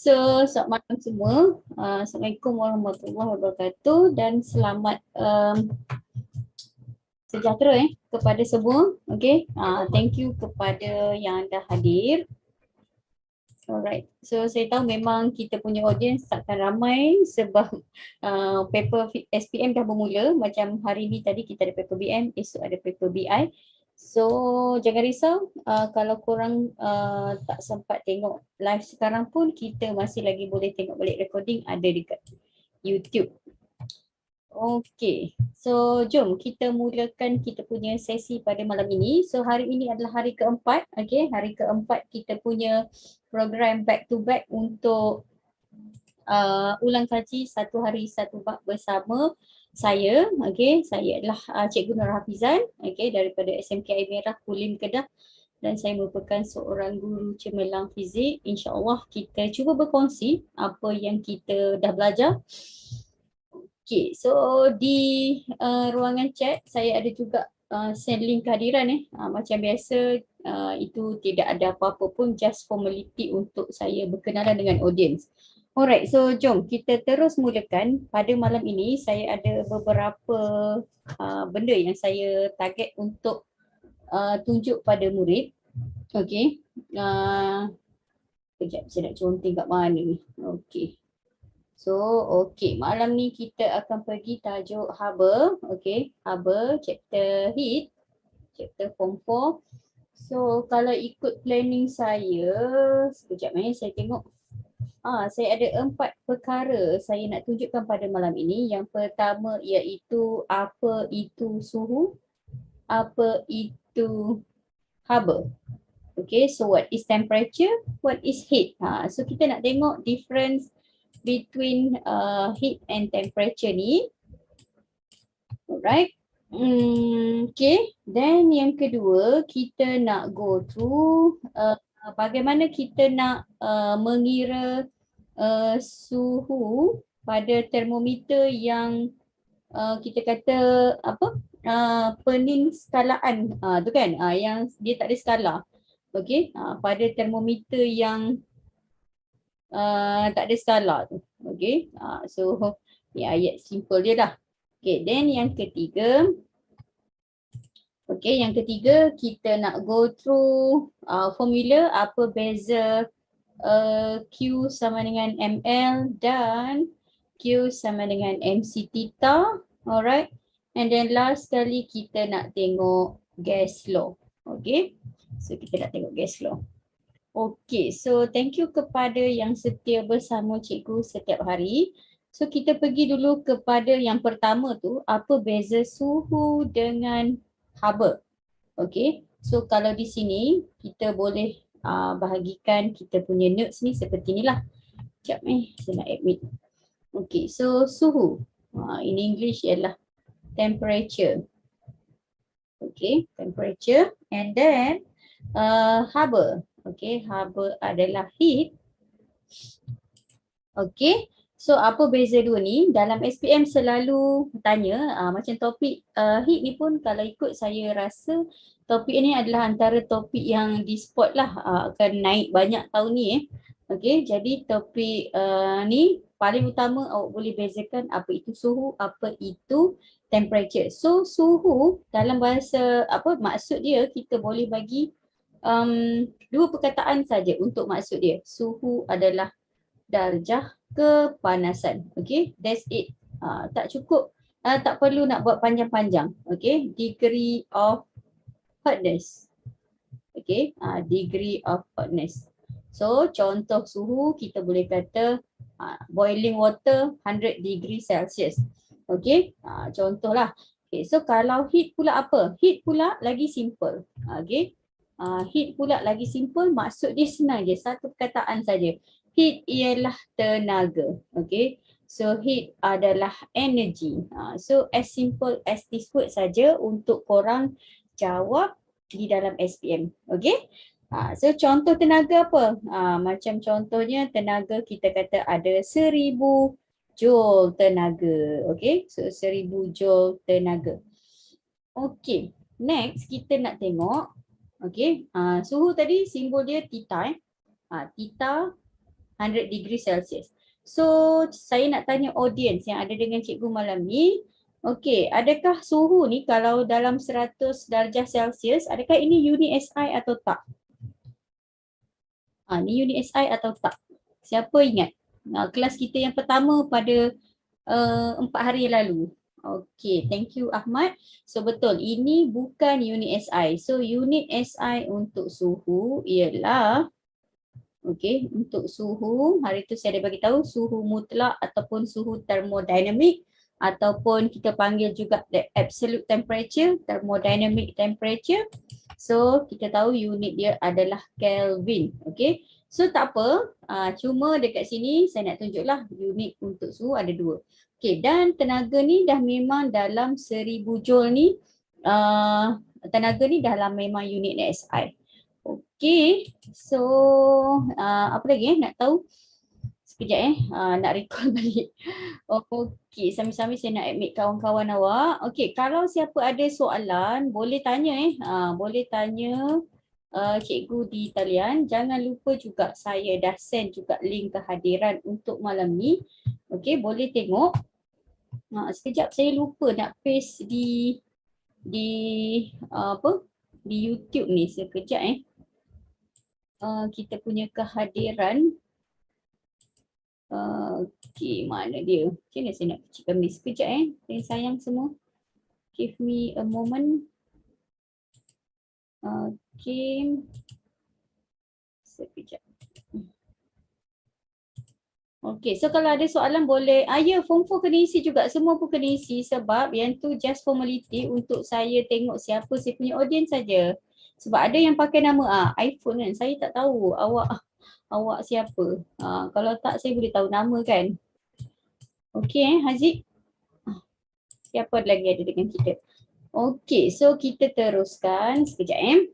So, selamat malam semua. Assalamualaikum warahmatullahi wabarakatuh dan selamat sejahtera kepada semua. Okay, thank you kepada yang dah hadir. Alright, so saya tahu memang kita punya audience takkan ramai sebab paper SPM dah bermula. Macam hari ni tadi kita ada paper BM, esok ada paper BI. So jangan risau kalau korang tak sempat tengok live sekarang pun, kita masih lagi boleh tengok balik recording ada dekat YouTube. Okay, so jom kita mulakan kita punya sesi pada malam ini. So hari ini adalah hari keempat, okay, hari keempat kita punya program back to back untuk ulang kaji satu hari satu bab bersama saya. Okay, saya adalah Cikgu Nur Hafizan, okay, daripada SMK Air Merah Kulim Kedah, dan saya merupakan seorang guru cemerlang fizik. InsyaAllah kita cuba berkongsi apa yang kita dah belajar. Okay, so di ruangan chat saya ada juga send link kehadiran macam biasa, itu tidak ada apa-apa pun, just formality untuk saya berkenalan dengan audience. Alright, so jom kita terus mulakan. Pada malam ini saya ada beberapa benda yang saya target untuk tunjuk pada murid. Okay, kejap saya nak conteng kat mana ni. Okay. So, okay, malam ni kita akan pergi tajuk Haber, okay, Haber, chapter heat, chapter form 4. So, kalau ikut planning saya, sekejap saya tengok. Saya ada 4 perkara saya nak tunjukkan pada malam ini. Yang pertama iaitu apa itu suhu, apa itu Haber. Okay, so what is temperature, what is heat. So, kita nak tengok difference between heat and temperature ni. Alright. Okay. Then yang kedua, kita nak go through bagaimana kita nak mengira suhu pada termometer yang kita kata apa? Pening skalaan tu kan, yang dia tak ada skala. Okay, pada termometer yang tak ada skala tu. Okay, so ni ayat simple je dah. Okay, then yang ketiga, okay, yang ketiga kita nak go through formula apa beza Q sama dengan ml dan Q sama dengan mc theta. Alright, and then last sekali kita nak tengok gas law. Okay, so kita nak tengok gas law. Okay, so thank you kepada yang setia bersama cikgu setiap hari. So kita pergi dulu kepada yang pertama tu, apa beza suhu dengan Haber. Okay, so kalau di sini kita boleh bahagikan kita punya notes ni seperti inilah. Sekejap saya nak admit. Okay, so suhu, in English ialah temperature. Okay, temperature, and then Haber. Okay, Haber adalah heat. Okay, so apa beza dua ni? Dalam SPM selalu tanya, macam topik heat ni pun kalau ikut saya rasa topik ni adalah antara topik yang di spot lah, akan naik banyak tahun ni. Okay, jadi topik ni paling utama awak boleh bezakan apa itu suhu, apa itu temperature. So suhu dalam bahasa apa maksud dia, kita boleh bagi dua perkataan saja untuk maksud dia. Suhu adalah darjah kepanasan. Okay, that's it. Tak cukup, tak perlu nak buat panjang-panjang. Okay, degree of hotness. Okay, degree of hotness. So contoh suhu kita boleh kata boiling water 100 degree Celsius. Okay, contohlah. Okay, so kalau heat pula apa? Heat pula lagi simple. Okay, heat pula lagi simple, maksud dia senang je, satu perkataan saja. Heat ialah tenaga. Okay, so heat adalah energy. So as simple as this word saja untuk korang jawab di dalam SPM. Okay, so contoh tenaga apa? Macam contohnya tenaga kita kata ada 1000 joule tenaga. Okay, so 1000 joule tenaga. Okay, next kita nak tengok. Okay, suhu tadi simbol dia theta. Theta 100 degree Celsius. So saya nak tanya audience yang ada dengan cikgu malam ni, okey, adakah suhu ni kalau dalam 100 darjah Celsius, adakah ini unit SI atau tak? Ni unit SI atau tak? Siapa ingat? Kelas kita yang pertama pada 4 hari yang lalu. Okay, thank you Ahmad. So betul, ini bukan unit SI. So unit SI untuk suhu ialah, okay, untuk suhu, hari tu saya dah bagi tahu suhu mutlak ataupun suhu thermodynamic ataupun kita panggil juga the absolute temperature, thermodynamic temperature. So kita tahu unit dia adalah Kelvin. Okay, so tak apa, cuma dekat sini saya nak tunjuklah unit untuk suhu ada dua. Okay, dan tenaga ni dah memang dalam 1000 joule ni, tenaga ni dalam memang unit SI. Okay, so apa lagi nak tahu? Sekejap nak recall balik. Okay, sambil-sambil saya nak admit kawan-kawan awak. Okay, kalau siapa ada soalan boleh tanya boleh tanya cikgu di talian. Jangan lupa juga saya dah send juga link kehadiran untuk malam ni. Okay, boleh tengok. Sekejap saya lupa nak paste di apa? Di YouTube ni sekejap kita punya kehadiran. Okay, mana dia? Macam mana saya nak kecilkan ni sekejap sayang semua. Give me a moment. Okay. Sekejap. Okay, so kalau ada soalan boleh, ya form 4 kena isi juga, semua pun kena isi sebab yang tu just formality untuk saya tengok siapa saya punya audience saja. Sebab ada yang pakai nama iPhone kan, saya tak tahu awak siapa. Kalau tak saya boleh tahu nama kan. Okay Haziq. Siapa lagi ada dengan kita? Okay, so kita teruskan sekejap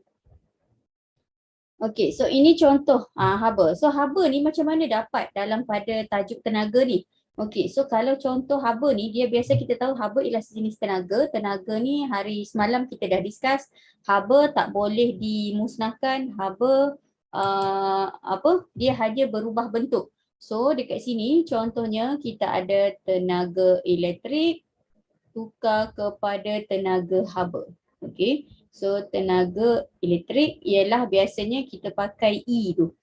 Okay, so ini contoh haba. So haba ni macam mana dapat dalam pada tajuk tenaga ni? Okay, so kalau contoh haba ni, dia biasa kita tahu haba ialah sejenis tenaga. Tenaga ni hari semalam kita dah discuss, haba tak boleh dimusnahkan, haba dia hanya berubah bentuk. So dekat sini contohnya kita ada tenaga elektrik tukar kepada tenaga haba. Okay. So tenaga elektrik ialah biasanya kita pakai E tu.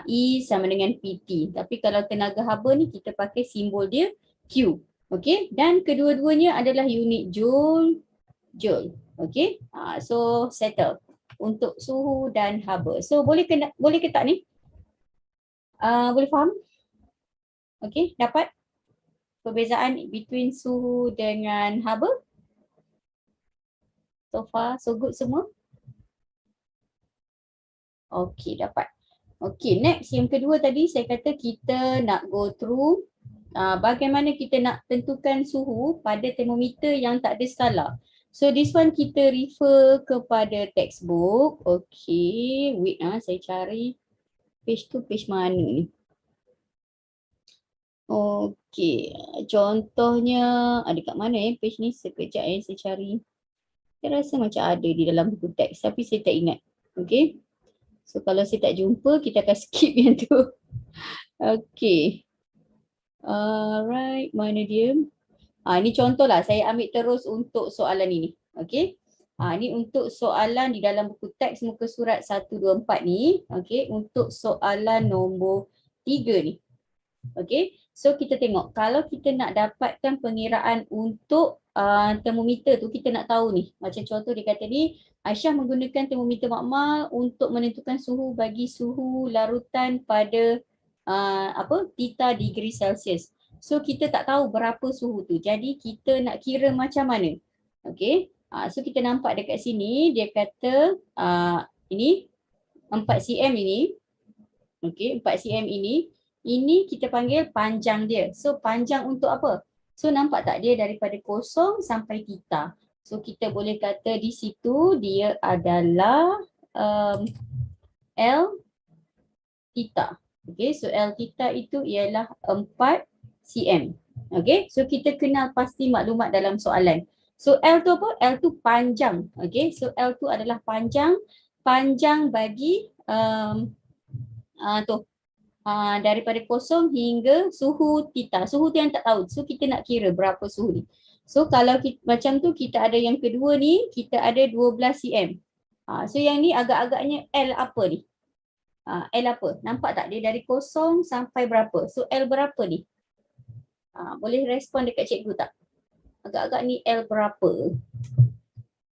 E sama dengan PT. Tapi kalau tenaga haba ni kita pakai simbol dia Q. Okay. Dan kedua-duanya adalah unit joule. Okay. So settle untuk suhu dan haba. So boleh ke tak ni? Boleh faham? Okay. Dapat perbezaan between suhu dengan haba? So far, so good semua? Okay, dapat. Okay, next yang kedua tadi saya kata kita nak go through bagaimana kita nak tentukan suhu pada termometer yang tak ada skala. So this one kita refer kepada textbook. Okay, wait saya cari page tu page mana ni. Okay, contohnya ada kat mana page ni, sekejap saya cari. Saya rasa macam ada di dalam buku teks tapi saya tak ingat. Okay. So kalau saya tak jumpa, kita akan skip yang tu. Okay. Alright, mana dia? Ini contohlah, saya ambil terus untuk soalan ini. Okay. Ini untuk soalan di dalam buku teks muka surat 124 ni. Okay, untuk soalan nombor 3 ni. Okay, so kita tengok kalau kita nak dapatkan pengiraan untuk termometer tu, kita nak tahu ni. Macam contoh dia kata ni, Aisyah menggunakan termometer makmal untuk menentukan suhu bagi suhu larutan pada theta degree Celsius. So kita tak tahu berapa suhu tu. Jadi kita nak kira macam mana. Okay, so kita nampak dekat sini dia kata ini 4 cm ini. Okay, 4 cm ini kita panggil panjang dia. So panjang untuk apa? So nampak tak dia daripada kosong sampai theta. So kita boleh kata di situ dia adalah L theta. Okay, so L theta itu ialah 4 cm. Okay, so kita kenal pasti maklumat dalam soalan. So L tu apa? L tu panjang. Okay, so L tu adalah panjang bagi tu daripada kosong hingga suhu theta. Suhu tu yang tak tahu. So kita nak kira berapa suhu ni. So kalau kita, macam tu kita ada yang kedua ni, kita ada 12 cm. So yang ni agak-agaknya L apa ni? L apa? Nampak tak dia dari kosong sampai berapa? So L berapa ni? Boleh respon dekat cikgu tak? Agak-agak ni L berapa?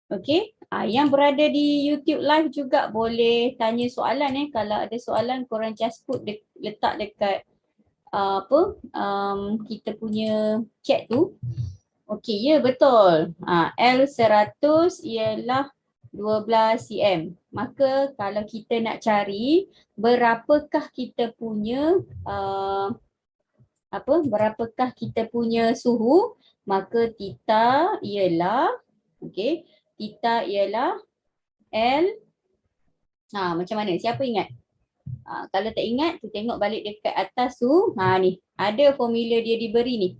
Okay, yang berada di YouTube live juga boleh tanya soalan kalau ada soalan korang just put letak dekat kita punya chat tu. Okay, ya betul. L100 ialah 12 cm. Maka kalau kita nak cari berapakah kita punya berapakah kita punya suhu, maka theta ialah theta ialah L. Macam mana? Siapa ingat? Kalau tak ingat, tu tengok balik dekat atas tu. Ni, ada formula dia diberi ni.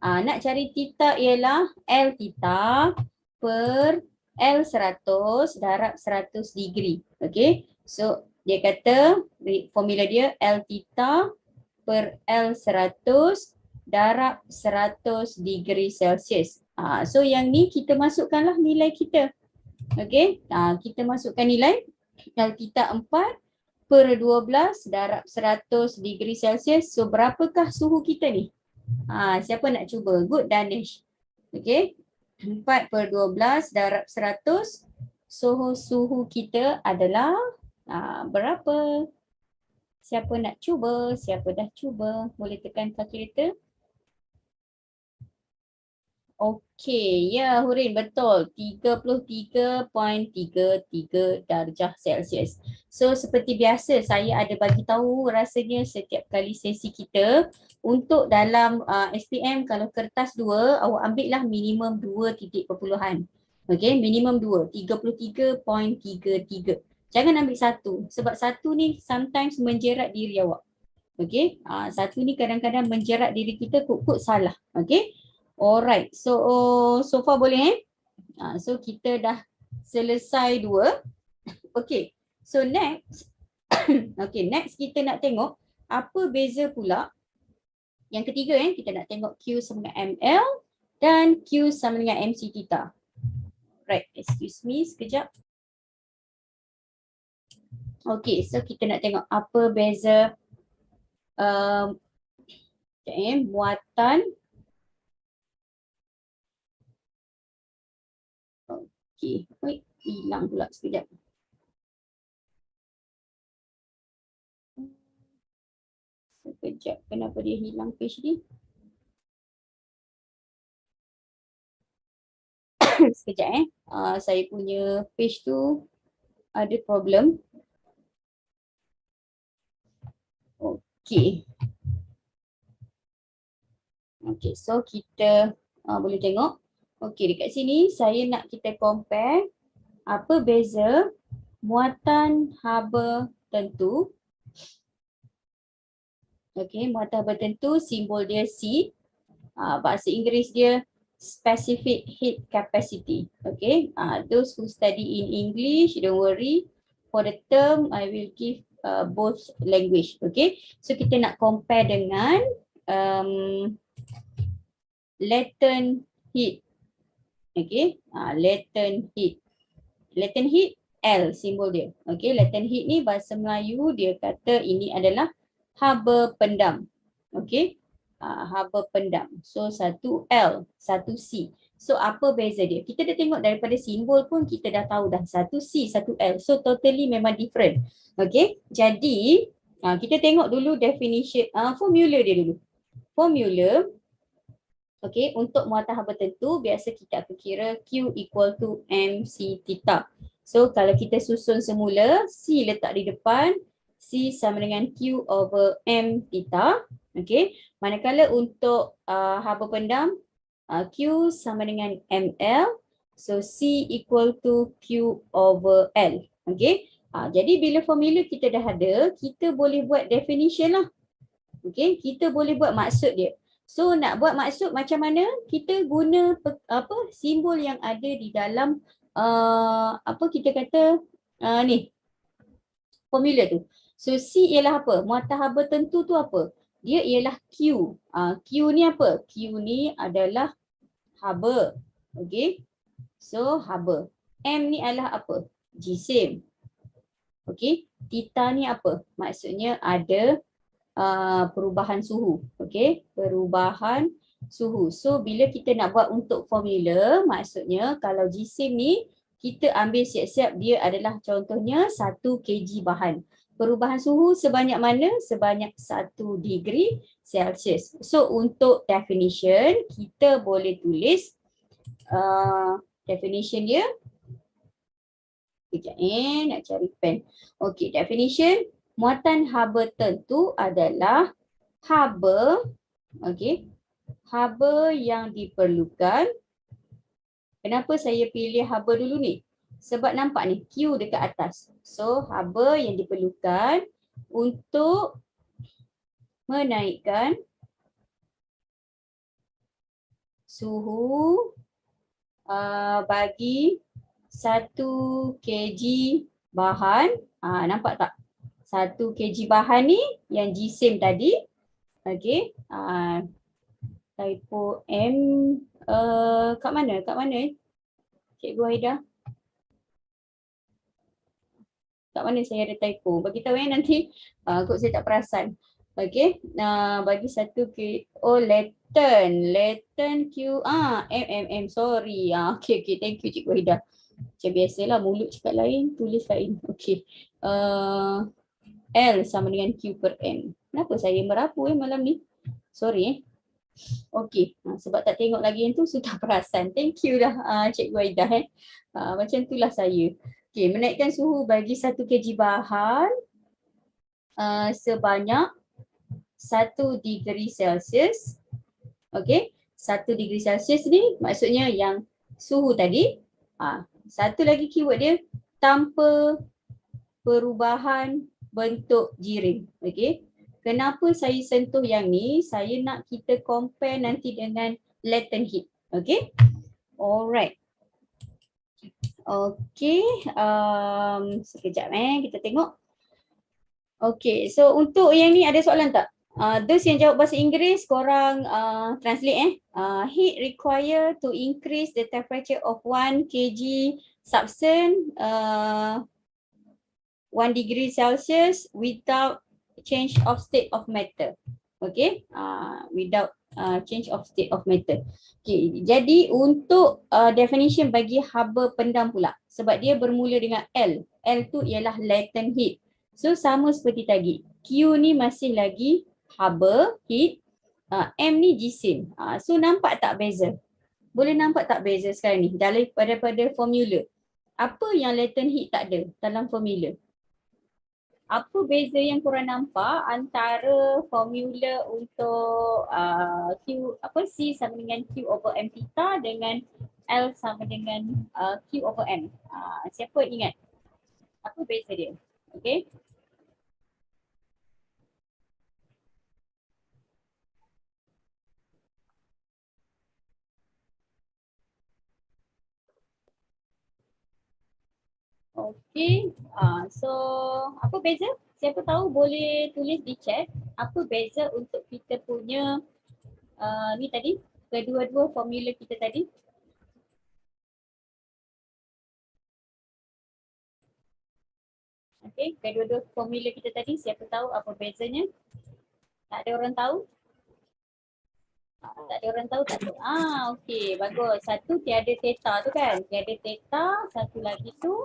Nak cari theta ialah L theta per L100 darab 100 degree. Okay. So, dia kata formula dia L theta per L100 darab 100 degree Celsius. So yang ni kita masukkanlah nilai kita. Okay, kita masukkan nilai L theta 4 per 12 darab 100 degree Celsius. So berapakah suhu kita ni? Siapa nak cuba? Good Danish. Okay, 4 per 12 darab 100. Suhu kita adalah berapa? Siapa nak cuba? Siapa dah cuba? Boleh tekan kalkulator. Okey, ya Hurin betul. 33.33 darjah Celsius. So seperti biasa saya ada bagi tahu rasanya setiap kali sesi kita untuk dalam SPM kalau kertas 2 awak ambillah minimum 2 titik perpuluhan. Okey, minimum 2, 33.33. Jangan ambil 1 sebab 1 ni sometimes menjerat diri awak. Okey, 1 ni kadang-kadang menjerat diri kita kut-kut salah. Okey. Alright, so far boleh so kita dah selesai 2. Okay, so next next kita nak tengok apa beza pula yang ketiga kita nak tengok Q sama dengan ML dan Q sama dengan MC theta. Right, excuse me sekejap. Okay, so kita nak tengok apa beza muatan. Okay, wait, hilang pula sekejap. Sekejap, kenapa dia hilang page ni? Sekejap saya punya page tu ada problem. Okay. Okay, so kita boleh tengok. Okay, dekat sini saya nak kita compare apa beza muatan haba tentu. Okay, muatan haba tentu simbol dia C. Bahasa Inggeris dia specific heat capacity. Okay, those who study in English, don't worry. For the term, I will give both language. Okay, so kita nak compare dengan latent heat. Okay, latent heat. Latent heat L simbol dia. Okay, latent heat ni bahasa Melayu dia kata ini adalah haba pendam. Okay, haba pendam. So satu L, satu C. So apa beza dia? Kita dah tengok daripada simbol pun kita dah tahu dah satu C, satu L. So totally memang different. Okay, jadi kita tengok dulu definition, formula dia dulu. Formula. Okay, untuk muatan haba tentu, biasa kita akan kira Q equal to MC theta. So, kalau kita susun semula, C letak di depan, C sama dengan Q over M theta. Okay, manakala untuk haba pendam, Q sama dengan ML. So, C equal to Q over L. Okay, jadi bila formula kita dah ada, kita boleh buat definition lah. Okay, kita boleh buat maksud dia. So nak buat maksud macam mana? Kita guna simbol yang ada di dalam kita kata ni formula tu. So C ialah apa? Muatan haba tentu tu apa? Dia ialah Q. Q ni apa? Q ni adalah haba. Okay. So haba. M ni adalah apa? Jisim. Okay. Theta ni apa? Maksudnya ada perubahan suhu. Okay. Perubahan suhu. So bila kita nak buat untuk formula, maksudnya kalau jisim ni kita ambil siap-siap dia adalah contohnya 1 kg bahan. Perubahan suhu sebanyak mana? Sebanyak 1 degree Celsius. So untuk definition kita boleh tulis definition dia. Sekejap nak cari pen. Okay, definition muatan haba tentu adalah haba, okay, haba yang diperlukan. Kenapa saya pilih haba dulu ni? Sebab nampak ni Q dekat atas. So haba yang diperlukan untuk menaikkan suhu bagi 1 kg bahan. Nampak tak? 1 kg bahan ni yang jisim tadi. Okay. Typo M. Kat mana? Kat mana Cikgu Haida? Kat mana saya ada typo? Bagi tahu nanti. Kot saya tak perasan. Okay. Bagi 1 kg. Oh, latent. Latent Q. M. Sorry. Okay. Thank you Cikgu Haida. Macam biasalah mulut cakap lain, tulis lain. Okay. L sama dengan Q per M. Kenapa saya merapu malam ni? Sorry Okay. Sebab tak tengok lagi yang tu sudah perasan. Thank you dah Cikgu Aida. Macam itulah saya. Okay. Menaikkan suhu bagi 1 kg bahan sebanyak 1 degree Celsius. Okay. 1 degree Celsius ni maksudnya yang suhu tadi. Satu lagi keyword dia tanpa perubahan bentuk jirim. Okay. Kenapa saya sentuh yang ni? Saya nak kita compare nanti dengan latent heat. Okay. Alright. Okay. Sekejap kita tengok. Okay. So untuk yang ni ada soalan tak? Those yang jawab bahasa Inggeris, korang translate heat require to increase the temperature of 1 kg substance 1 degree Celsius without change of state of matter. Okay, without change of state of matter. Okay, jadi untuk definition bagi haba pendam pula, sebab dia bermula dengan L. L tu ialah latent heat. So sama seperti tadi, Q ni masih lagi haba, heat, M ni jisim. So nampak tak beza? Boleh nampak tak beza sekarang ni daripada formula? Apa yang latent heat tak ada dalam formula? Apa beza yang korang nampak antara formula untuk C sama dengan Q over M theta dengan L sama dengan Q over M? Siapa ingat? Apa beza dia? Okay. Okay, so apa beza? Siapa tahu boleh tulis di chat apa beza untuk kita punya ni tadi, kedua-dua formula kita tadi. Okay, kedua-dua formula kita tadi, siapa tahu apa bezanya? Tak ada orang tahu? Tak ada orang tahu tak tu? Okay, bagus. Satu tiada theta tu kan? Tiada theta, satu lagi tu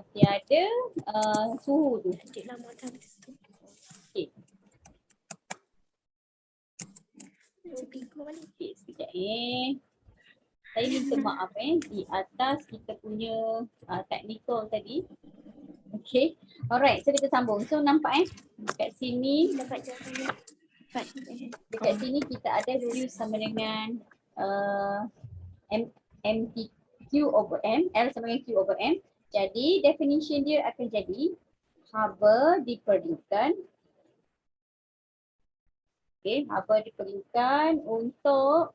tiada suhu tu. Okay. Okay, sekejap saya minta maaf di atas kita punya technical tadi. Okay, alright, so kita sambung. So nampak dekat sini, dekat sini kita ada Q sama dengan Q over M, L sama dengan Q over M. Jadi definition dia akan jadi haba diperlukan. Okay, haba diperlukan untuk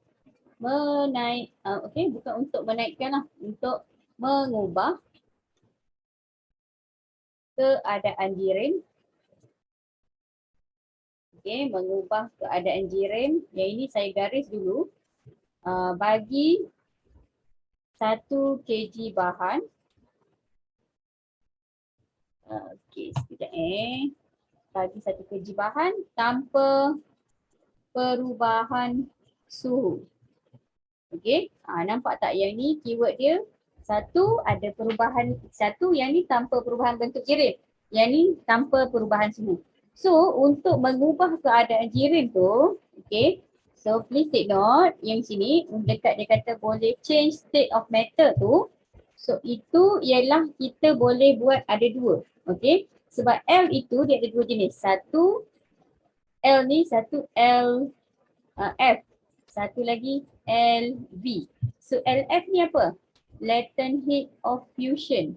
bukan untuk menaikkan lah, untuk mengubah keadaan jirim Okey, mengubah keadaan jirim. Yang ini saya garis dulu. Bagi 1 kg bahan. Okey, sekejap Bagi 1 kg bahan tanpa perubahan suhu. Okey, nampak tak yang ni keyword dia? Satu ada perubahan, satu yang ni tanpa perubahan bentuk jirim. Yang ni tanpa perubahan suhu. So untuk mengubah keadaan jirim tu, okey. So please take note yang sini dekat dia kata boleh change state of matter tu. So itu ialah kita boleh buat ada dua. Okey. Sebab L itu dia ada dua jenis. Satu L ni satu L F. Satu lagi LV. So LF ni apa? Latent heat of fusion.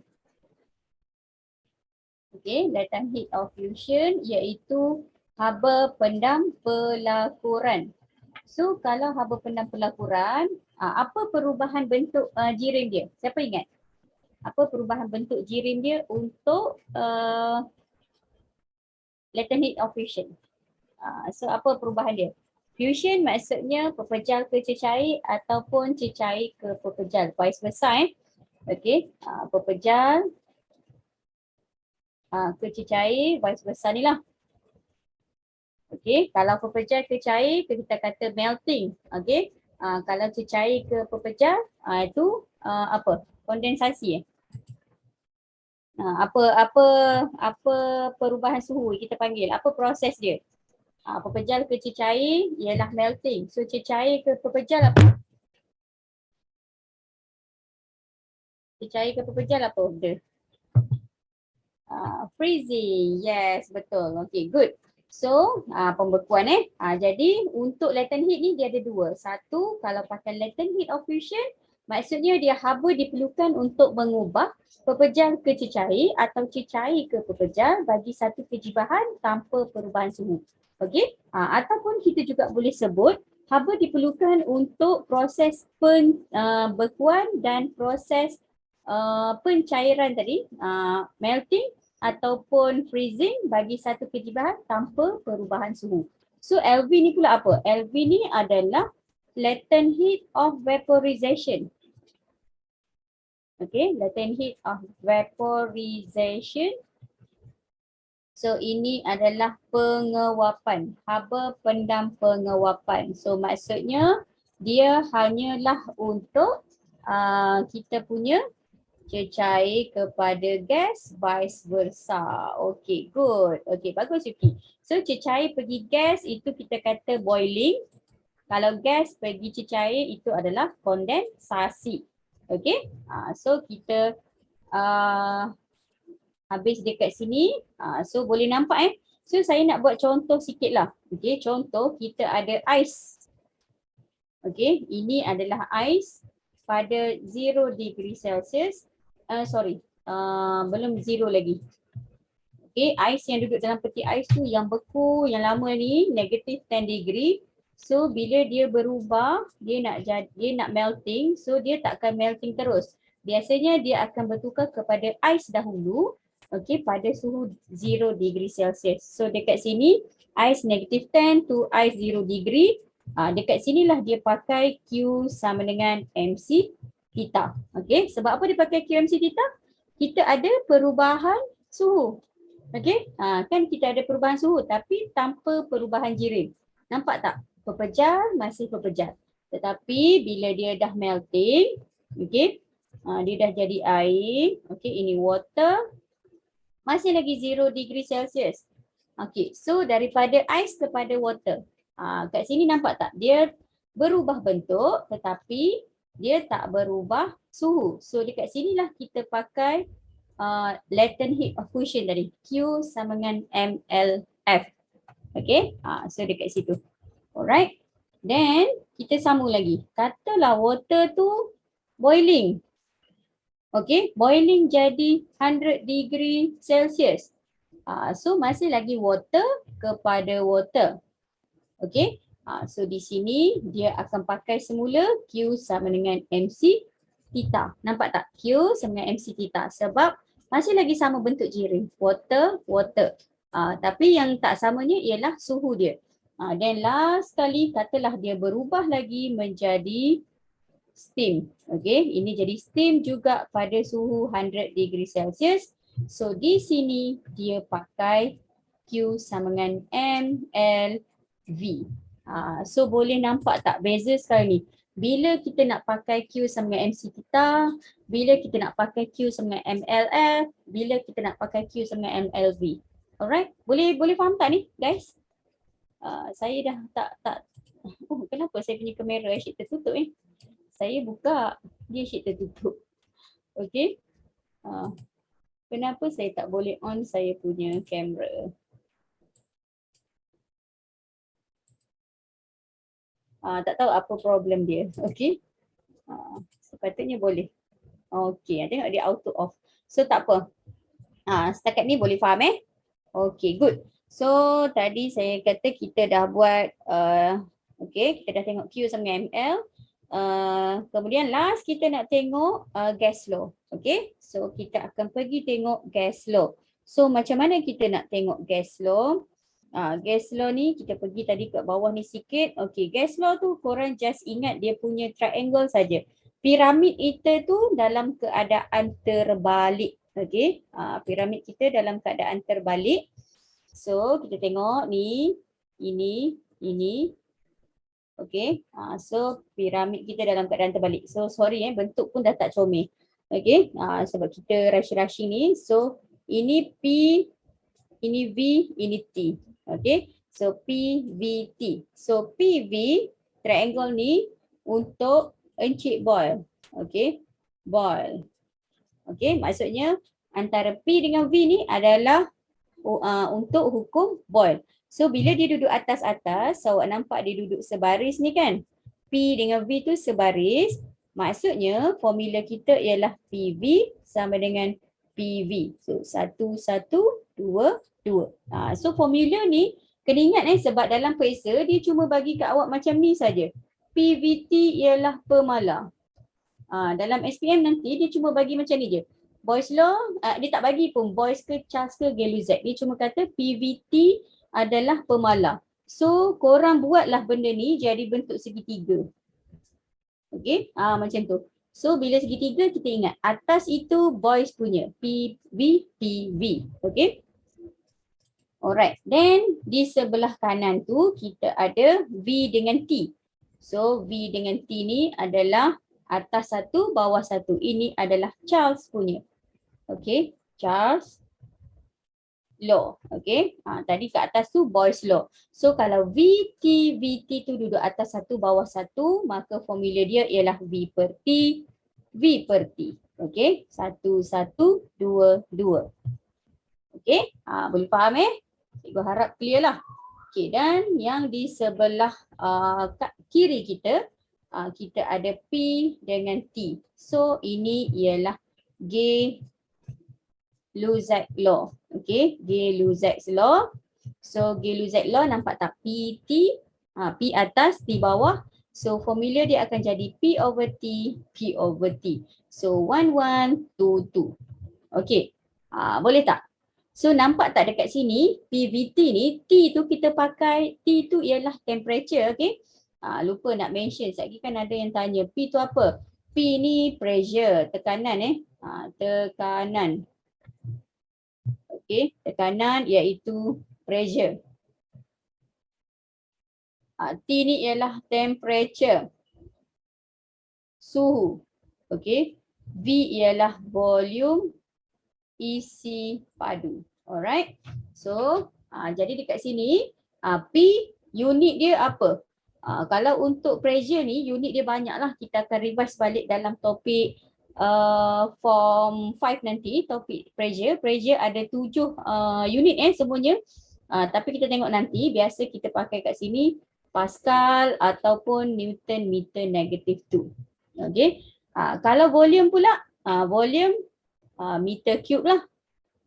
Okay, latent heat of fusion iaitu haba pendam pelakuran. So kalau haba pendam pelakuran, apa perubahan bentuk jirim dia? Siapa ingat? Apa perubahan bentuk jirim dia untuk latent heat of fusion? So apa perubahan dia? Fusion maksudnya pepejal ke cecair ataupun cecair ke pepejal. Vice versa Okay, pepejal ke cecair, vice versa ni lah. Okay, kalau pepejal ke cair kita kata melting. Okay, kalau cecair ke pepejal itu apa? Kondensasi. Apa perubahan suhu kita panggil? Apa proses dia? Pepejal ke cecair ialah melting. So cecair ke pepejal apa? Cecair ke pepejal apa? Freezing. Yes, betul. Okay, good. So, pembekuan jadi untuk latent heat ni dia ada dua. Satu, kalau pakai latent heat of fusion, maksudnya dia haba diperlukan untuk mengubah pepejal ke cecair atau cecair ke pepejal bagi 1 kg bahan tanpa perubahan suhu. Okey? Ataupun kita juga boleh sebut haba diperlukan untuk proses pembekuan dan proses pencairan tadi, melting ataupun freezing bagi 1 kg bahan tanpa perubahan suhu. So LV ni pula apa? LV ni adalah latent heat of vaporization. Okay, latent heat of vaporization. So ini adalah pengewapan, haba pendam pengewapan. So maksudnya dia hanyalah untuk kita punya cecair kepada gas, vice versa. Okay, good. Okay, bagus Yuki. So cecair pergi gas itu kita kata boiling. Kalau gas pergi cecair itu adalah kondensasi. Okay, so kita habis dekat sini. So boleh nampak So saya nak buat contoh sikit lah. Okay, contoh kita ada ais. Okay, ini adalah ais pada 0 degree Celsius. Belum 0 lagi. Okay, ais yang duduk dalam peti ais tu yang beku, yang lama ni negative 10 degree. So bila dia berubah, dia nak melting, so dia tak akan melting terus. Biasanya dia akan bertukar kepada ais dahulu, okay, pada suhu 0 degree Celsius. So dekat sini ais negative 10 to ais 0 degree. Dekat sinilah dia pakai Q sama dengan MC theta. Okay, sebab apa dia pakai Q MC theta? Kita ada perubahan suhu. Okay, kan kita ada perubahan suhu tapi tanpa perubahan jirim. Nampak tak? Pepejal masih pepejal. Tetapi bila dia dah melting, okay, dia dah jadi air. Okay, ini water. Masih lagi 0 degree Celsius. Okay, so daripada ais kepada water. Kat sini nampak tak? Dia berubah bentuk tetapi dia tak berubah suhu. So dekat sinilah kita pakai latent heat of fusion tadi. Q sama dengan MLF. Okay, so dekat situ. Alright. Then kita sambung lagi. Katalah water tu boiling. Okay, boiling jadi 100 degree Celsius. So masih lagi water kepada water. Okay, so di sini dia akan pakai semula Q sama dengan MC theta. Nampak tak? Q sama dengan MC theta sebab masih lagi sama bentuk jirim. Water, water. Tapi yang tak samanya ialah suhu dia. Dan last sekali katalah dia berubah lagi menjadi steam. Okay, ini jadi steam juga pada suhu 100 degree Celsius. So di sini dia pakai Q sama dengan mLV. So boleh nampak tak beza sekarang ni. Bila kita nak pakai Q sama dengan MC kita, bila kita nak pakai Q sama dengan mLF, bila kita nak pakai Q sama dengan mLV. Alright, boleh faham tak ni guys? Saya dah tak kenapa saya punya kamera asyik tertutup ni? Saya buka, dia asyik tertutup. Okay. Kenapa saya tak boleh on saya punya kamera? Tak tahu apa problem dia. Okay. Sepatutnya boleh. Okay, tengok dia auto off. So tak apa. Setakat ni boleh faham Okay, good. So tadi saya kata kita dah buat, okay, kita dah tengok Q sama ML. Kemudian last kita nak tengok gas law. Okay, so kita akan pergi tengok gas law. So macam mana kita nak tengok gas law? Gas law ni kita pergi tadi kat bawah ni sikit. Okay, gas law tu korang just ingat dia punya triangle saja. Piramid kita tu dalam keadaan terbalik. Okay, piramid kita dalam keadaan terbalik. So kita tengok ni, ini. Okay, so piramid kita dalam keadaan terbalik. So sorry bentuk pun dah tak comel. Okay, sebab kita rushing ni. So ini P, ini V, ini T. Okay, so P, V, T. So PV triangle ni untuk Encik Boil. Okay, Boil. Okay, maksudnya antara P dengan V ni adalah untuk hukum Boil. So bila dia duduk atas-atas, awak nampak dia duduk sebaris ni kan. P dengan V tu sebaris. Maksudnya formula kita ialah PV sama dengan PV. So 1, 1, 2, 2. So formula ni kena ingat sebab dalam periksa dia cuma bagi kat awak macam ni saja. PVT ialah pemala. Dalam SPM nanti dia cuma bagi macam ni je. Boyle's law, dia tak bagi pun Boyle's ke Charles ke Gay-Lussac. Dia cuma kata PVT adalah pemala. So korang buatlah benda ni jadi bentuk segitiga. Okay, macam tu. So bila segitiga kita ingat atas itu Boyle's punya PV, PV. Okay. Alright, then di sebelah kanan tu kita ada V dengan T. So V dengan T ni adalah atas satu, bawah satu. Ini adalah Charles punya. Okay, Charles law. Okay, tadi kat atas tu Boyle's law. So kalau VT tu duduk atas satu, bawah satu, maka formula dia ialah V per T, V per T. Okay, 1, 1, 2, 2. Okay, boleh faham Cikgu harap clear lah. Okay, dan yang di sebelah kiri kita, kita ada P dengan T. So ini ialah Gay-Lussac law. Okay, Gay-Lussac law. So Gay-Lussac law nampak tak? PT, P atas, T bawah. So formula dia akan jadi P over T, P over T. So 1, 1, 2, 2. Okay, boleh tak? So nampak tak dekat sini PVT ni, T tu kita pakai, T tu ialah temperature, okay? Lupa nak mention, sekejap kan ada yang tanya, P tu apa? P ni pressure, tekanan tekanan. Okay, tekanan iaitu pressure. T ni ialah temperature, suhu. Okay, V ialah volume, isi padu. Alright. So, jadi dekat sini, P unit dia apa? Kalau untuk pressure ni, unit dia banyak lah. Kita akan revise balik dalam topik form 5 nanti, topik pressure. Pressure ada 7 unit semuanya. Tapi kita tengok nanti, biasa kita pakai kat sini Pascal ataupun Newton meter negative 2. Okay. Kalau volume pula, volume meter cube lah.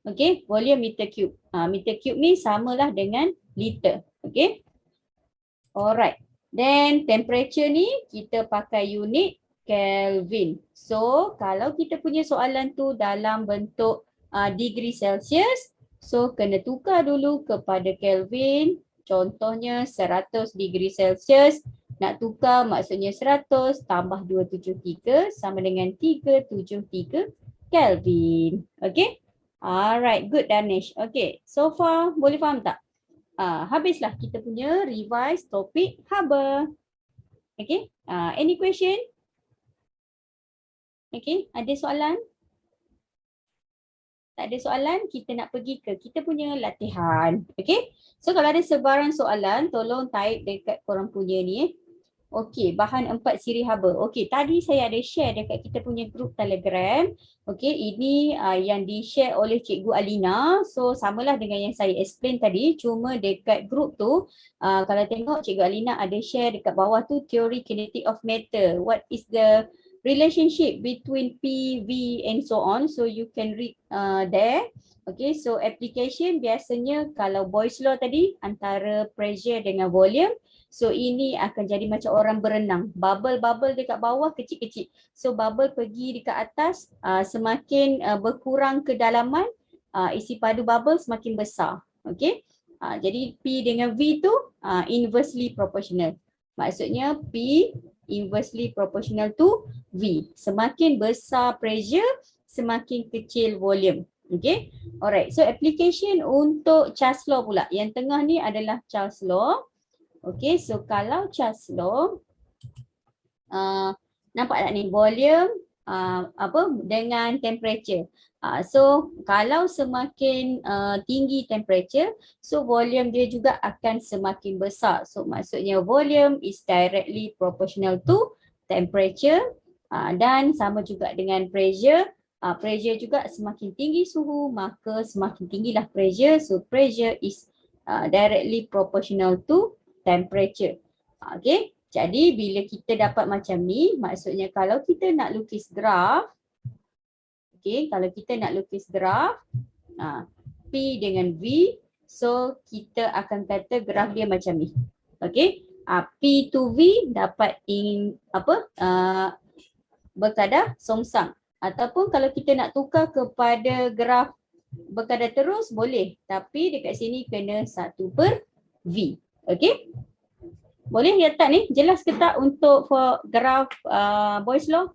Okay, volume meter cube. Meter cube ni samalah dengan liter. Okay. Alright. Then temperature ni kita pakai unit Kelvin. So kalau kita punya soalan tu dalam bentuk degree Celsius, So kena tukar dulu kepada Kelvin. Contohnya 100 degree Celsius. Nak tukar maksudnya 100 tambah 273 sama dengan 373 Kelvin. Okay. Alright, good Danish. Okay, so far boleh faham tak? Habislah kita punya revise topik haba. Okay, any question? Okay, ada soalan? Tak ada soalan, kita nak pergi ke kita punya latihan. Okay, so kalau ada sebarang soalan, tolong type dekat korang punya ni. Okey, bahan 4 siri haba. Okey, tadi saya ada share dekat kita punya grup Telegram. Okey, ini yang di-share oleh Cikgu Alina. So, samalah dengan yang saya explain tadi. Cuma dekat grup tu, kalau tengok Cikgu Alina ada share dekat bawah tu teori kinetic of matter. What is the relationship between P, V and so on. So, you can read there. Okay, so application biasanya kalau Boyle's law tadi antara pressure dengan volume. So ini akan jadi macam orang berenang. Bubble-bubble dekat bawah kecil-kecil. So bubble pergi dekat atas, semakin berkurang kedalaman, isi padu bubble semakin besar. Okay. Jadi P dengan V tu inversely proportional. Maksudnya P inversely proportional to V. Semakin besar pressure, semakin kecil volume. Okay. Alright. So application untuk Charles law pula. Yang tengah ni adalah Charles law. Okay, so kalau Charles law, nampak tak ni volume dengan temperature. So kalau semakin tinggi temperature, so volume dia juga akan semakin besar. So maksudnya volume is directly proportional to temperature dan sama juga dengan pressure. Pressure juga semakin tinggi suhu, maka semakin tinggilah pressure. So pressure is directly proportional to temperature. Okay, jadi bila kita dapat macam ni, maksudnya kalau kita nak lukis graf, okay, kalau kita nak lukis graf P dengan V, so kita akan kata graf dia macam ni. Okay, P to V dapat berkadar songsang. Ataupun kalau kita nak tukar kepada graf berkadar terus boleh, tapi dekat sini kena 1/V. Okay, boleh lihat tak ni? Jelas ke tak untuk graf Boyle's law?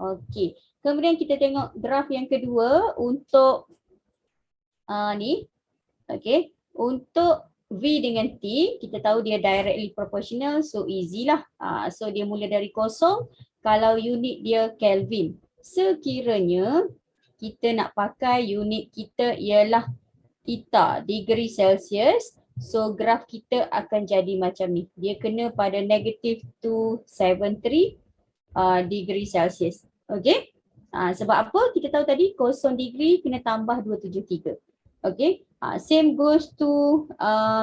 Okay, kemudian kita tengok graf yang kedua untuk ni. Okay, untuk V dengan T, kita tahu dia directly proportional, so easy lah. So dia mula dari kosong, kalau unit dia Kelvin. Sekiranya kita nak pakai unit kita ialah theta, degree Celsius, so graf kita akan jadi macam ni. Dia kena pada negative 273 degree Celsius. Okay. Sebab apa? Kita tahu tadi 0 degree kena tambah 273. Okay. Same goes to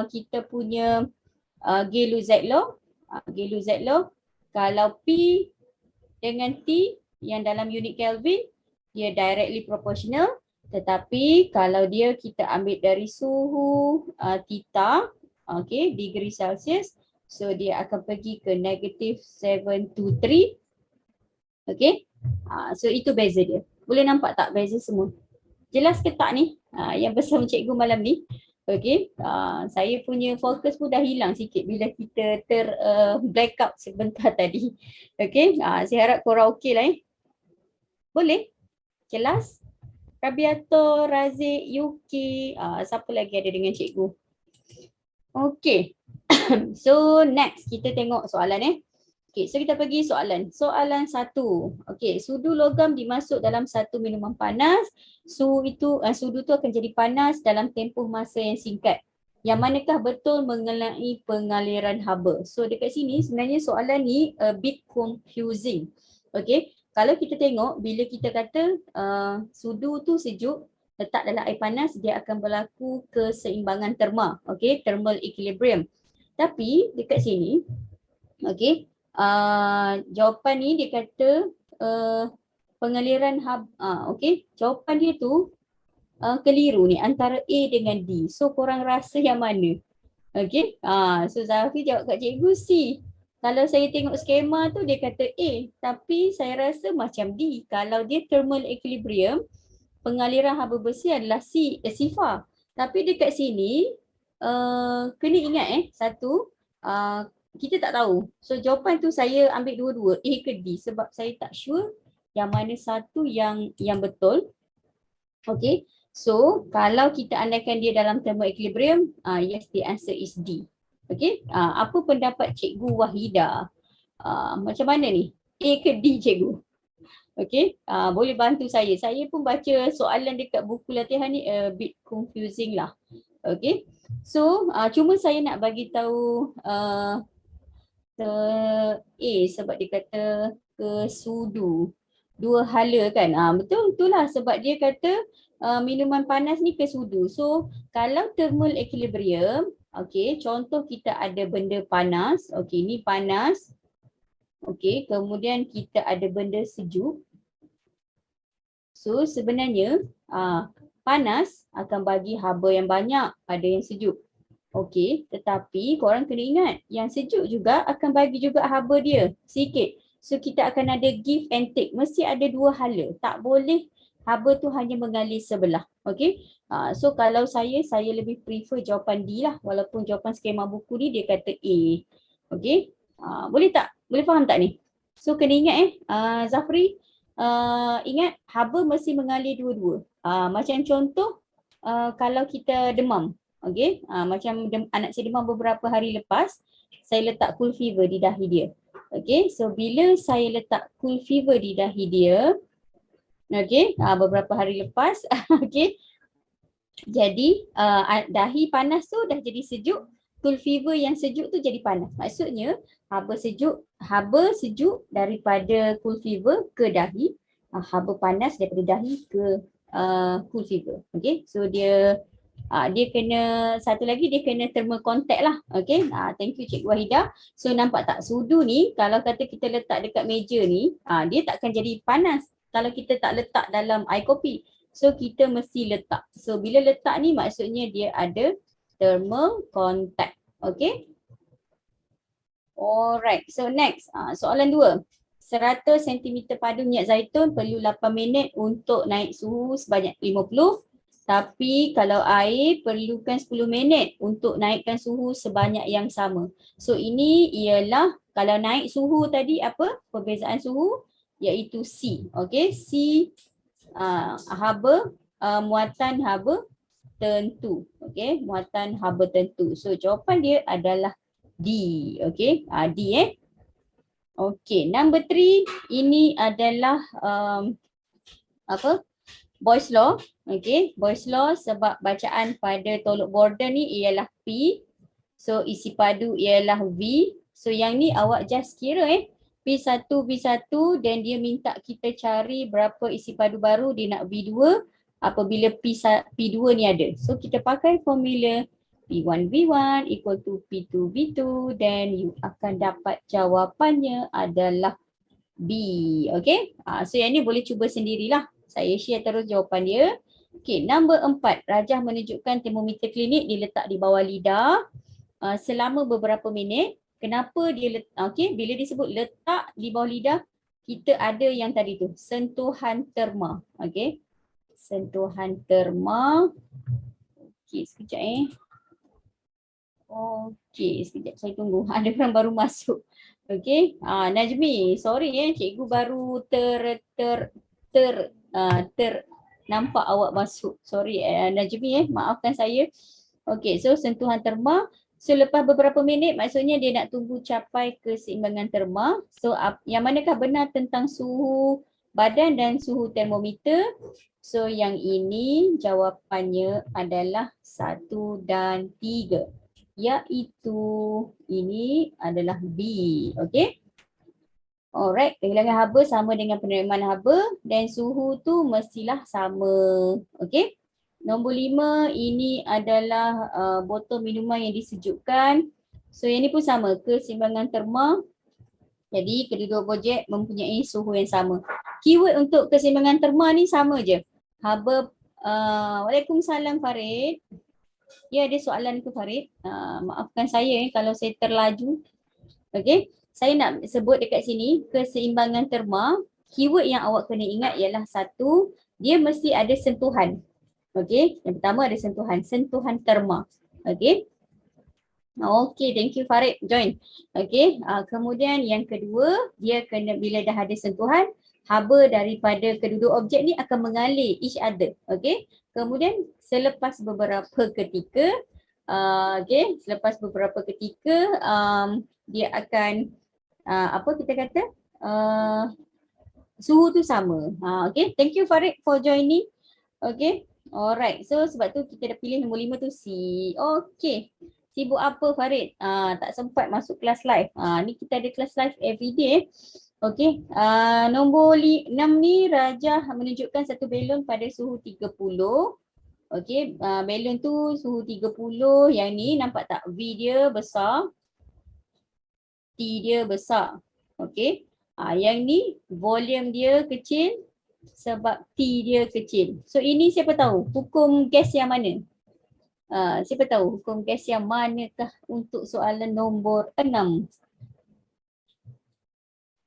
kita punya Gay-Luzet law. Gay-Luzet law. Kalau P dengan T yang dalam unit Kelvin, dia directly proportional. Tetapi kalau dia kita ambil dari suhu theta, okay, degree Celsius, so dia akan pergi ke negative 723. Okay, so itu beza dia. Boleh nampak tak beza semua? Jelas ke tak ni yang bersama cikgu malam ni? Okay, saya punya fokus pun dah hilang sikit bila kita blackout sebentar tadi. Okay, saya harap korang okey lah Boleh? Jelas? Rabiato, Razik, Yuki, siapa lagi ada dengan cikgu? Okay, so next kita tengok soalan Okay, so kita pergi soalan. Soalan 1. Okay, sudu logam dimasuk dalam satu minuman panas. Sudu tu akan jadi panas dalam tempoh masa yang singkat. Yang manakah betul mengenai pengaliran haba? So dekat sini sebenarnya soalan ni a bit confusing. Okay, kalau kita tengok bila kita kata sudu tu sejuk, letak dalam air panas, dia akan berlaku keseimbangan terma. Okay, thermal equilibrium. Tapi dekat sini, okay, jawapan ni dia kata pengaliran okay, jawapan dia tu keliru ni antara A dengan D. So korang rasa yang mana? Okay, so Zafi jawab kat cikgu C. Kalau saya tengok skema tu dia kata A, tapi saya rasa macam D. Kalau dia thermal equilibrium, pengaliran haba besi adalah sifar. Tapi dekat sini kena ingat satu, kita tak tahu. So jawapan tu saya ambil dua-dua, A ke D, sebab saya tak sure yang mana satu yang betul. Okay, so kalau kita andaikan dia dalam thermal equilibrium, yes, the answer is D. Okay, apa pendapat Cikgu Wahida? Macam mana ni? A ke D, Cikgu? Okay, boleh bantu saya. Saya pun baca soalan dekat buku latihan ni a bit confusing lah. Okay, so cuma saya nak bagi tahu A sebab dia kata kesudu. Dua hala kan? Betul lah sebab dia kata minuman panas ni kesudu. So kalau thermal equilibrium, okay, contoh kita ada benda panas. Okay, ni panas. Okay, kemudian kita ada benda sejuk. So sebenarnya panas akan bagi haba yang banyak pada yang sejuk. Okey, tetapi korang kena ingat yang sejuk juga akan bagi juga haba dia sikit. So kita akan ada give and take. Mesti ada dua hala. Tak boleh haba tu hanya mengalir sebelah. Okey. So kalau saya lebih prefer jawapan D lah. Walaupun jawapan skema buku ni dia kata A. Okey. Boleh tak? Boleh faham tak ni? So kena ingat Zafri, ingat haba mesti mengalir dua-dua. Macam contoh kalau kita demam. Okay, macam anak saya demam beberapa hari lepas, saya letak cool fever di dahi dia. Okay, so bila saya letak cool fever di dahi dia, okay, beberapa hari lepas, okay, jadi dahi panas tu dah jadi sejuk, cool fever yang sejuk tu jadi panas. Maksudnya haba sejuk daripada cool fever ke dahi, haba panas daripada dahi ke cool fever. Okay, so dia kena, satu lagi dia kena thermal contact lah. Okay, thank you Cikgu Wahida. So nampak tak sudu ni kalau kata kita letak dekat meja ni, dia takkan jadi panas kalau kita tak letak dalam air kopi. So kita mesti letak. So bila letak ni maksudnya dia ada thermal contact. Okay. Alright, so next soalan 2. 100 cm padu minyak zaitun perlu 8 minit untuk naik suhu sebanyak 50. Tapi kalau air perlukan 10 minit untuk naikkan suhu sebanyak yang sama. So ini ialah kalau naik suhu tadi apa? Perbezaan suhu iaitu C. Okay, C haba, muatan haba tentu. Okay, muatan haba tentu. So jawapan dia adalah D. Okay, D Okay, number 3 ini adalah apa? Boy's Law. Okay, Boy's Law sebab bacaan pada tolok border ni ialah P. So isi padu ialah V. So yang ni awak just kira P1, V1 dan dia minta kita cari berapa isi padu baru dia nak V2 apabila P2 ni ada. So kita pakai formula P1 V1 equal to P2 V2 dan you akan dapat jawapannya adalah B. Okay, so yang ni boleh cuba sendirilah. Saya share terus jawapan dia. Okay, number 4. Rajah menunjukkan termometer klinik diletak di bawah lidah selama beberapa minit. Kenapa dia letak? Okay, bila disebut letak di bawah lidah, kita ada yang tadi tu, sentuhan terma. Okay, sentuhan terma. Okay, sekejap Okay, sekejap saya tunggu. Ada orang baru masuk. Okay, Najmi, sorry cikgu baru nampak awak masuk. Sorry Najmi maafkan saya. Okay, so sentuhan terma. So lepas beberapa minit maksudnya dia nak tunggu capai keseimbangan terma. So yang manakah benar tentang suhu badan dan suhu termometer? So yang ini jawapannya adalah 1 dan 3. Iaitu ini adalah B. Okay. Alright, kehilangan haba sama dengan penerimaan haba dan suhu tu mestilah sama. Okay. Nombor 5 ini adalah botol minuman yang disejukkan. So yang ni pun sama, keseimbangan terma. Jadi kedua-dua objek mempunyai suhu yang sama. Keyword untuk keseimbangan terma ni sama je. Haba, Waalaikumsalam Farid. Ya, ada soalan ke Farid? Maafkan saya kalau saya terlaju. Okay, saya nak sebut dekat sini keseimbangan terma. Keyword yang awak kena ingat ialah 1, dia mesti ada sentuhan. Okey, yang pertama ada sentuhan terma. Okey. Okey, thank you Farid join. Okey, kemudian yang kedua, dia kena bila dah ada sentuhan, haba daripada kedua objek ni akan mengalir each other. Okey. Kemudian selepas beberapa ketika, selepas beberapa ketika dia akan apa kita kata? Uh, Suhu tu sama. Okay, thank you Farid for joining. Okay, alright. So sebab tu kita dah pilih nombor 5 tu C. Okay, sibuk apa Farid? Tak sempat masuk kelas live. Ni kita ada kelas live everyday. Okay, nombor 6 ni Raja menunjukkan satu balon pada suhu 30. Okay, balon tu suhu 30. Yang ni nampak tak? V dia besar, T dia besar. Okay, yang ni volume dia kecil sebab T dia kecil. So ini siapa tahu hukum gas yang mana? Siapa tahu hukum gas yang manakah untuk soalan nombor 6?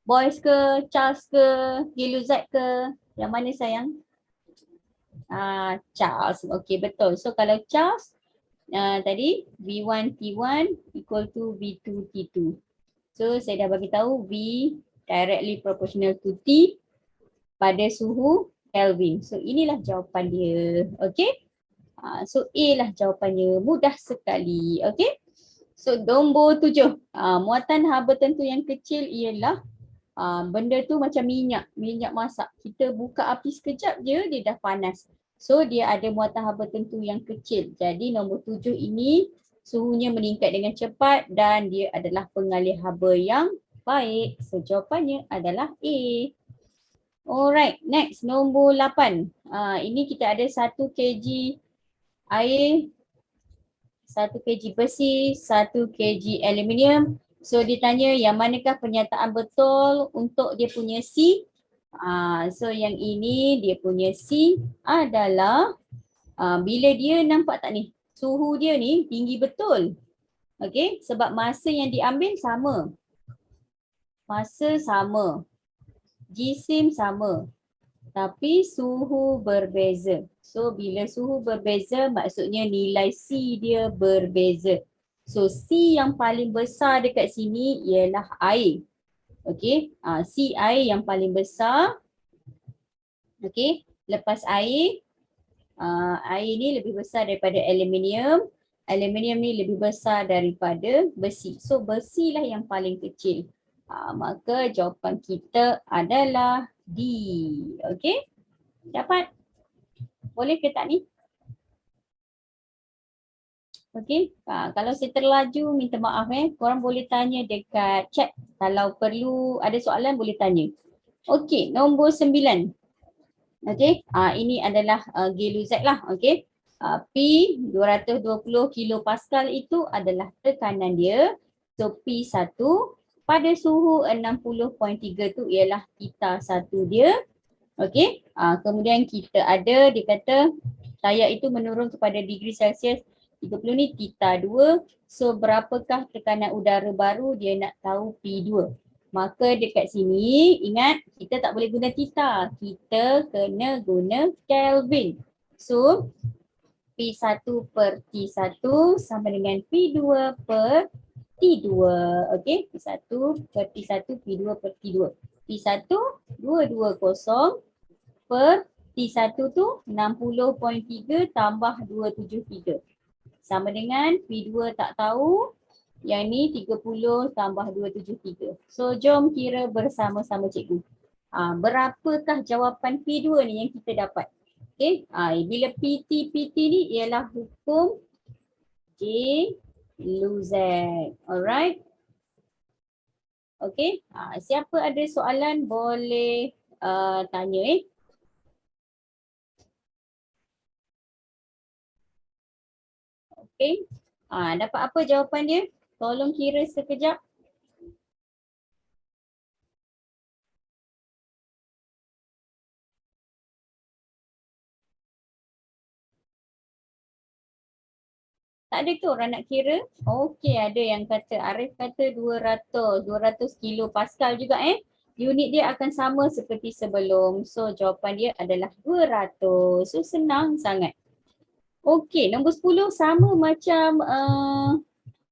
Boyce ke, Charles ke, Giluzat ke? Yang mana sayang? Charles. Okay, betul. So kalau Charles tadi V1 T1 equal to V2 T2. So saya dah bagi tahu V directly proportional to T pada suhu Kelvin. So inilah jawapan dia. Okay. So A lah jawapannya. Mudah sekali. Okay. So nombor 7. Muatan haba tentu yang kecil ialah benda tu macam minyak masak. Kita buka api sekejap je dia dah panas. So dia ada muatan haba tentu yang kecil. Jadi nombor 7 ini suhunya meningkat dengan cepat dan dia adalah pengalih haba yang baik. So jawapannya adalah A. Alright, next nombor 8. Ini kita ada 1 kg air, 1 kg besi, 1 kg aluminium. So ditanya yang manakah pernyataan betul untuk dia punya C. So yang ini dia punya C adalah bila dia nampak tak ni, suhu dia ni tinggi betul. Okay, sebab masa yang diambil sama. Masa sama. Jisim sama. Tapi suhu berbeza. So bila suhu berbeza maksudnya nilai C dia berbeza. So C yang paling besar dekat sini ialah air. Okey, C air yang paling besar. Okey, lepas air, air ni lebih besar daripada aluminium. Aluminium ni lebih besar daripada besi. So besi lah yang paling kecil. Maka jawapan kita adalah D. Okey. Dapat? Boleh ke tak ni? Okey. Kalau saya terlaju minta maaf Korang boleh tanya dekat chat. Kalau perlu ada soalan boleh tanya. Okey, nombor 9. Okey. Ini adalah Giluzat lah. Okey. P 220 kilopascal itu adalah tekanan dia. So P1 pada suhu 60.3 tu ialah theta 1 dia. Okey, kemudian kita ada dia kata tayak itu menurun kepada degree Celsius 30 ni theta 2. So berapakah tekanan udara baru dia nak tahu P2. Maka dekat sini ingat kita tak boleh guna theta. Kita kena guna Kelvin. So P1 per T1 sama dengan P2 per T2. Okey, P1 per T1, P2 per T2. P1 220 per T1 tu 60.3 tambah 273. Sama dengan P2 tak tahu, yang ni 30 tambah 273. So jom kira bersama-sama cikgu. Berapakah jawapan P2 ni yang kita dapat? Okay, bila PT ni ialah hukum J Luzak. Alright. Okay, siapa ada soalan boleh tanya Okay. Dapat apa jawapan dia? Tolong kira sekejap. Tak ada ke orang nak kira? Okey, ada yang kata, Arif kata 200 kilo Pascal juga unit dia akan sama seperti sebelum. So jawapan dia adalah 200. So senang sangat. Okey, nombor 10 sama macam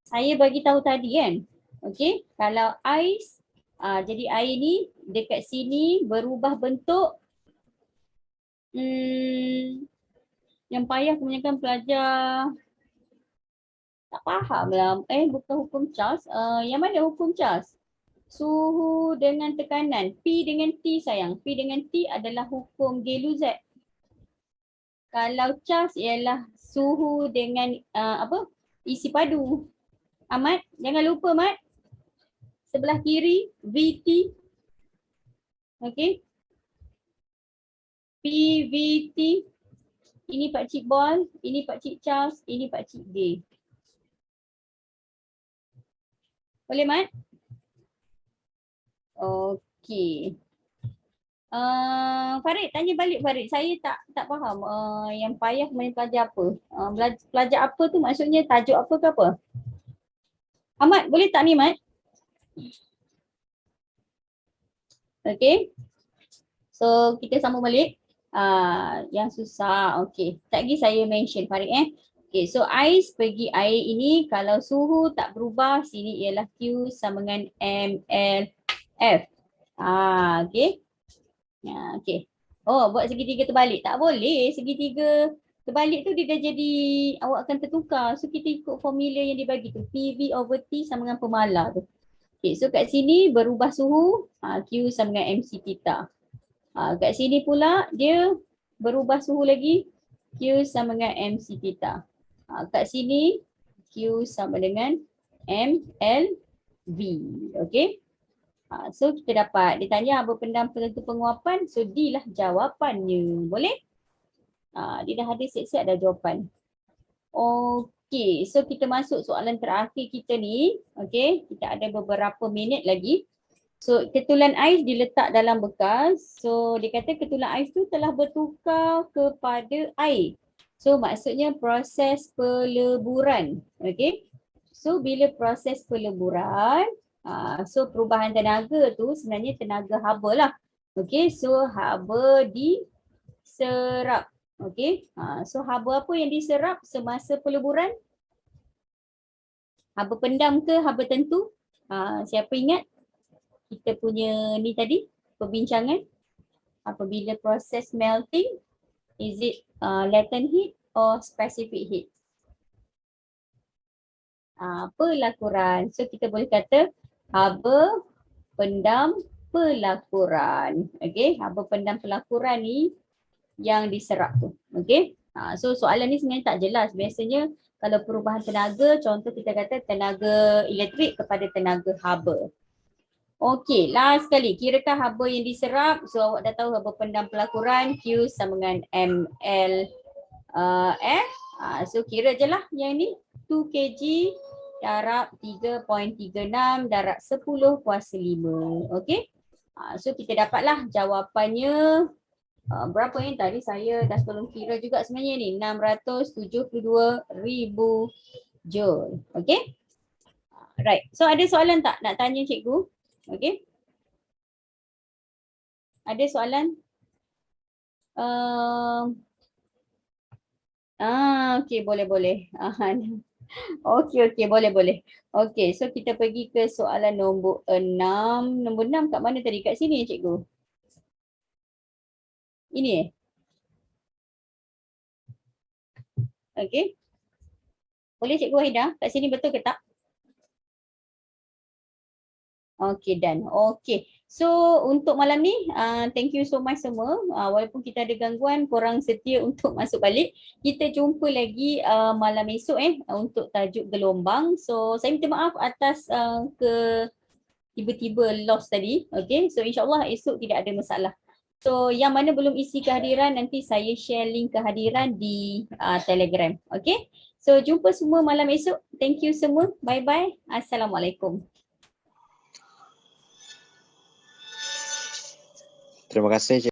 saya bagi tahu tadi kan. Okey, kalau ais, jadi air ni dekat sini berubah bentuk. Yang payah kebanyakan pelajar tak faham lah. Bukan hukum Charles. Yang mana hukum Charles? Suhu dengan tekanan. P dengan T sayang. P dengan T adalah hukum Gay-Lussac. Kalau Charles ialah suhu dengan isi padu. Ahmad, jangan lupa Mat. Sebelah kiri VT. Okey. PVT. Ini Pakcik Ball, ini Pakcik Charles, ini Pakcik Gay. Boleh Mat? Okey. Farid, tanya balik Farid. Saya tak faham yang payah main pelajar apa. Pelajar apa tu maksudnya tajuk apa ke apa? Ahmad, boleh tak ni Mat? Okey. So kita sambung balik. Yang susah. Okey. Tak lagi saya mention Farid Okey, so ais pergi air ini kalau suhu tak berubah, sini ialah Q sama dengan MLF. Okey. Okey. Oh, buat segitiga terbalik. Tak boleh. Segitiga terbalik tu dia dah jadi, awak akan tertukar. So kita ikut formula yang dibagi tu. PV over T sama dengan pemala tu. Okey, so kat sini berubah suhu, Q sama dengan MC theta. Kat sini pula dia berubah suhu lagi, Q sama dengan MC theta. Kat sini Q sama dengan MLV. Okey. So kita dapat, dia tanya apa pendam penentu penguapan, so D lah jawapannya. Boleh? Dia dah ada siap-siap dah jawapan. Okey, so kita masuk soalan terakhir kita ni. Okey, kita ada beberapa minit lagi. So ketulan ais diletak dalam bekas. So dia kata ketulan ais tu telah bertukar kepada air. So maksudnya proses peleburan. Okay. So bila proses peleburan, so perubahan tenaga tu sebenarnya tenaga haba lah. Okay, so haba diserap. Okay, so haba apa yang diserap semasa peleburan? Haba pendam ke haba tentu? Siapa ingat? Kita punya ni tadi, perbincangan. Apabila proses melting, is it latent heat or specific heat? Pelakuran. So kita boleh kata haba pendam pelakuran. Okay, haba pendam pelakuran ni yang diserap tu. Okay, so soalan ni sebenarnya tak jelas. Biasanya kalau perubahan tenaga, contoh kita kata tenaga elektrik kepada tenaga haba. Okey, last sekali. Kirakan haba yang diserap. So awak dah tahu haba pendam pelakuran Q sama dengan MLF. So kira je lah yang ni. 2 kg darab 3.36 darab 10 kuasa 5. Okey. So kita dapatlah jawapannya. Berapa yang tadi saya dah tolong kira juga sebenarnya ni. 672,000 joule. Okey. Right. So ada soalan tak nak tanya cikgu? Okey. Ada soalan? Okey, boleh. Okey, boleh. Okey, so kita pergi ke soalan nombor 6. Nombor 6 kat mana tadi? Kat sini cikgu? Ini Okey. Boleh cikgu Wahida? Kat sini betul ke tak? Okay, done. Okay. So untuk malam ni, thank you so much semua. Walaupun kita ada gangguan, korang setia untuk masuk balik. Kita jumpa lagi malam esok untuk tajuk gelombang. So saya minta maaf atas tiba-tiba lost tadi. Okay, so insyaAllah esok tidak ada masalah. So yang mana belum isi kehadiran, nanti saya share link kehadiran di Telegram. Okay, so jumpa semua malam esok. Thank you semua. Bye-bye. Assalamualaikum. Terima kasih.